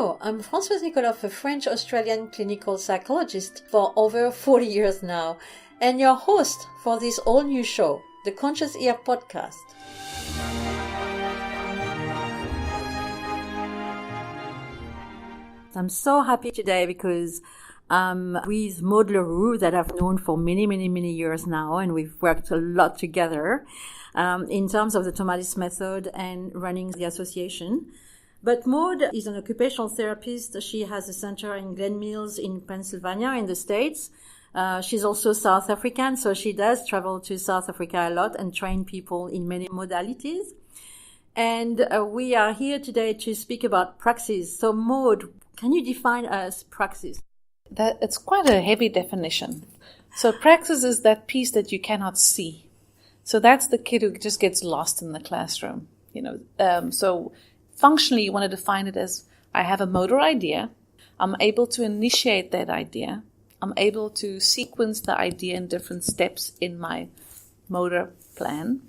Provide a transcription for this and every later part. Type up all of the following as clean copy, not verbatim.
Hello, I'm Francoise Nicoloff, a French-Australian clinical psychologist for over 40 years now, and your host for this all-new show, the Conscious Ear podcast. I'm so happy today because with Maude Le Roux that I've known for many years now, and we've worked a lot together in terms of the Tomadis method and running the association. But Maude is an occupational therapist. She has a center in Glen Mills in Pennsylvania in the States. She's also South African, so she does travel to South Africa a lot and train people in many modalities. And we are here today to speak about praxis. So Maude, can you define us praxis? It's quite a heavy definition. So praxis is that piece that you cannot see. So that's the kid who just gets lost in the classroom. So functionally, you want to define it as I have a motor idea. I'm able to initiate that idea. I'm able to sequence the idea in different steps in my motor plan.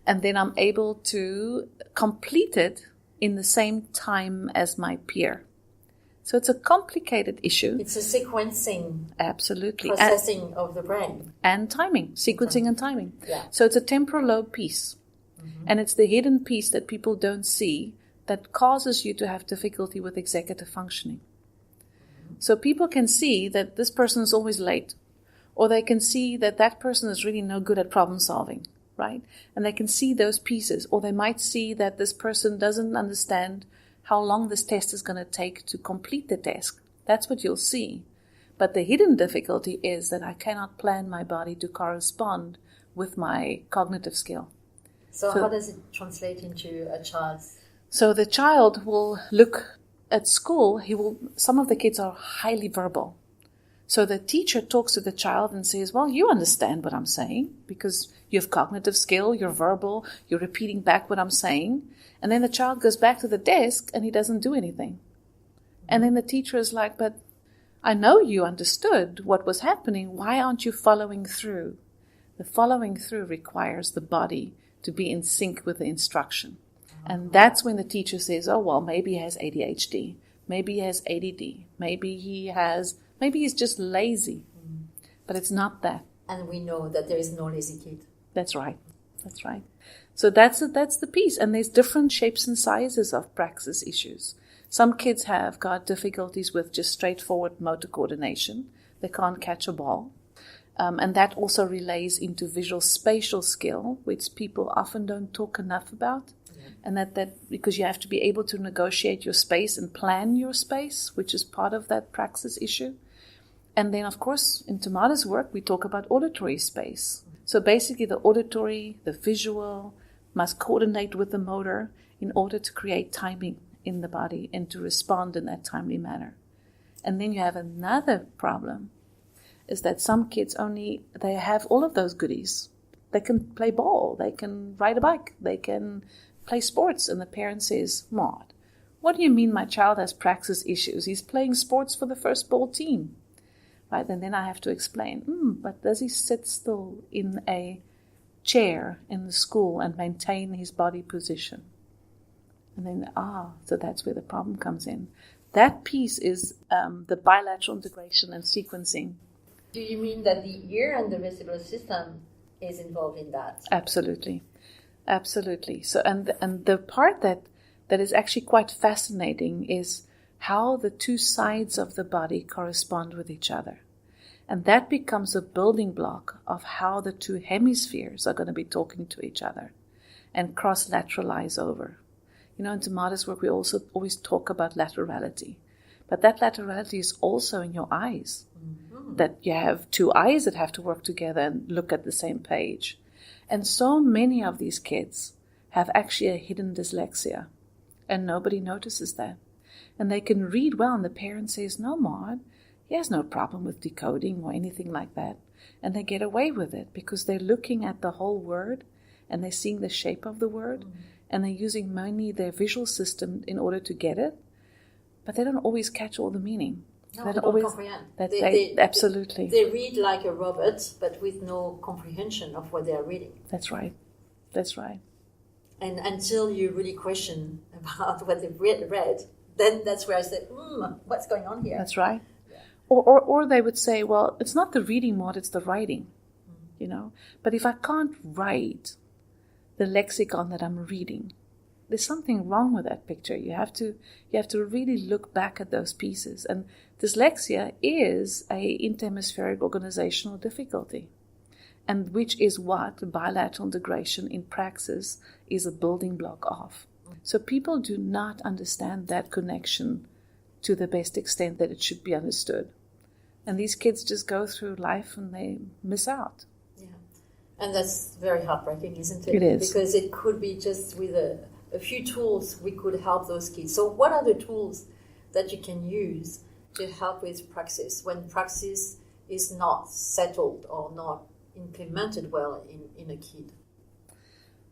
And then I'm able to complete it in the same time as my peer. So it's a complicated issue. It's a sequencing. Absolutely. Processing of the brain. And timing. Sequencing and timing. Yeah. So it's a temporal lobe piece. Mm-hmm. And it's the hidden piece that people don't see that causes you to have difficulty with executive functioning. Mm-hmm. So people can see that this person is always late. Or they can see that that person is really no good at problem solving. Right? And they can see those pieces. Or they might see that this person doesn't understand how long this test is going to take to complete the task. That's what you'll see. But the hidden difficulty is that I cannot plan my body to correspond with my cognitive skill. So how does it translate into a child's? So the child will look at school, some of the kids are highly verbal. So the teacher talks to the child and says, well, you understand what I'm saying because you have cognitive skill, you're verbal, you're repeating back what I'm saying. And then the child goes back to the desk and he doesn't do anything. And then the teacher is like, but I know you understood what was happening. Why aren't you following through? The following through requires the body to be in sync with the instruction. And that's when the teacher says, oh, well, maybe he has ADHD. Maybe he has ADD. Maybe he's just lazy. But it's not that. And we know that there is no lazy kid. That's right. So that's the piece. And there's different shapes and sizes of praxis issues. Some kids have got difficulties with just straightforward motor coordination. They can't catch a ball. And that also relays into visual spatial skill, which people often don't talk enough about. Yeah. And that because you have to be able to negotiate your space and plan your space, which is part of that praxis issue. And then, of course, in Tomadis' work, we talk about auditory space. So basically the auditory, the visual, must coordinate with the motor in order to create timing in the body and to respond in that timely manner. And then you have another problem, is that some kids they have all of those goodies. They can play ball, they can ride a bike, they can play sports. And the parent says, Maude, what do you mean my child has praxis issues? He's playing sports for the first ball team. Right? And then I have to explain, but does he sit still in a chair in the school and maintain his body position? And then, so that's where the problem comes in. That piece is the bilateral integration and sequencing. Do you mean that the ear and the vestibular system is involved in that? Absolutely. So, and the part that is actually quite fascinating is how the two sides of the body correspond with each other. And that becomes a building block of how the two hemispheres are going to be talking to each other and cross-lateralize over. In Tomadis' work, we also always talk about laterality. But that laterality is also in your eyes. Mm-hmm. That you have two eyes that have to work together and look at the same page. And so many of these kids have actually a hidden dyslexia. And nobody notices that. And they can read well, and the parent says, no, Maude, he has no problem with decoding or anything like that. And they get away with it because they're looking at the whole word and they're seeing the shape of the word. Mm-hmm. And they're using mainly their visual system in order to get it. But they don't always catch all the meaning. No, they don't always comprehend. Absolutely. They read like a robot, but with no comprehension of what they are reading. That's right. And until you really question about what they've read, then that's where I said, what's going on here? That's right. Yeah. Or they would say, well, it's not the reading, Maude, it's the writing, you know. But if I can't write the lexicon that I'm reading, there's something wrong with that picture. You have to really look back at those pieces. And dyslexia is a interhemispheric organizational difficulty, and which is what bilateral integration in praxis is a building block of. So people do not understand that connection to the best extent that it should be understood. And these kids just go through life and they miss out. Yeah. And that's very heartbreaking, isn't it? It is. Because it could be just with a few tools we could help those kids. So what are the tools that you can use to help with praxis when praxis is not settled or not implemented well in a kid?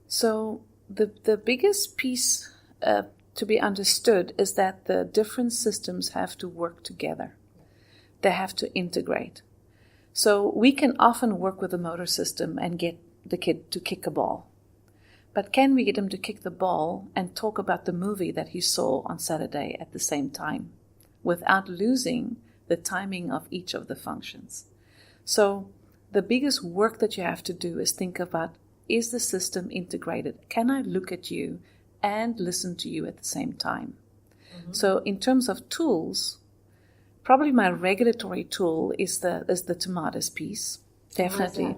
So the biggest piece to be understood is that the different systems have to work together. They have to integrate. So we can often work with the motor system and get the kid to kick a ball. But can we get him to kick the ball and talk about the movie that he saw on Saturday at the same time without losing the timing of each of the functions? So the biggest work that you have to do is think about, is the system integrated? Can I look at you and listen to you at the same time? Mm-hmm. So in terms of tools, probably my regulatory tool is the Tomatoes piece, definitely.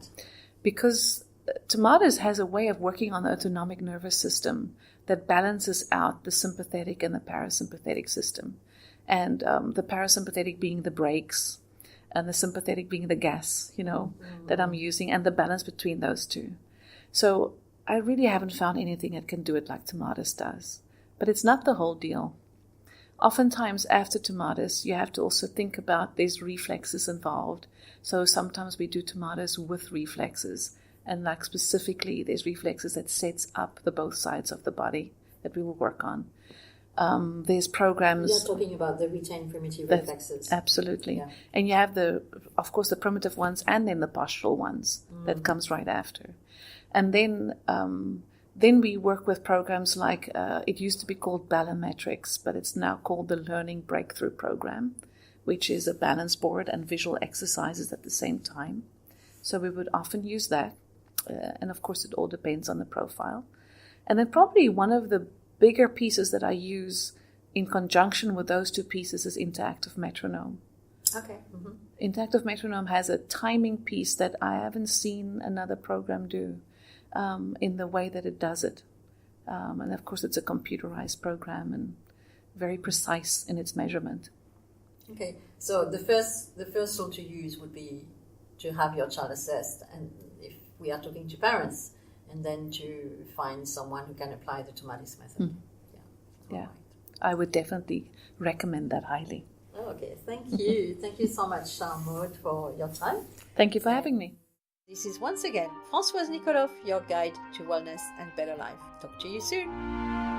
Because Tomatoes has a way of working on the autonomic nervous system that balances out the sympathetic and the parasympathetic system. And the parasympathetic being the brakes, and the sympathetic being the gas, that I'm using, and the balance between those two. So I really haven't found anything that can do it like Tomatoes does. But it's not the whole deal. Oftentimes after Tomatoes, you have to also think about there's reflexes involved. So sometimes we do Tomatoes with reflexes. And like specifically, there's reflexes that sets up the both sides of the body that we will work on. There's programs. You're talking about the retained primitive reflexes. Absolutely. Yeah. And you have of course, the primitive ones and then the postural ones that comes right after. And then we work with programs like, it used to be called Ballometrics, but it's now called the Learning Breakthrough Program, which is a balance board and visual exercises at the same time. So we would often use that. And of course, it all depends on the profile. And then probably one of the bigger pieces that I use in conjunction with those two pieces is interactive metronome. Okay. Mm-hmm. Interactive metronome has a timing piece that I haven't seen another program do in the way that it does it. And of course, it's a computerized program and very precise in its measurement. Okay. So the first tool to use would be to have your child assessed, and if we are talking to parents, and then to find someone who can apply the Tomatoes method. Yeah. Right. I would definitely recommend that highly. Oh, okay. Thank you. Thank you so much, Maude, for your time. Thank you for having me. This is once again Francoise Nicoloff, your guide to wellness and better life. Talk to you soon.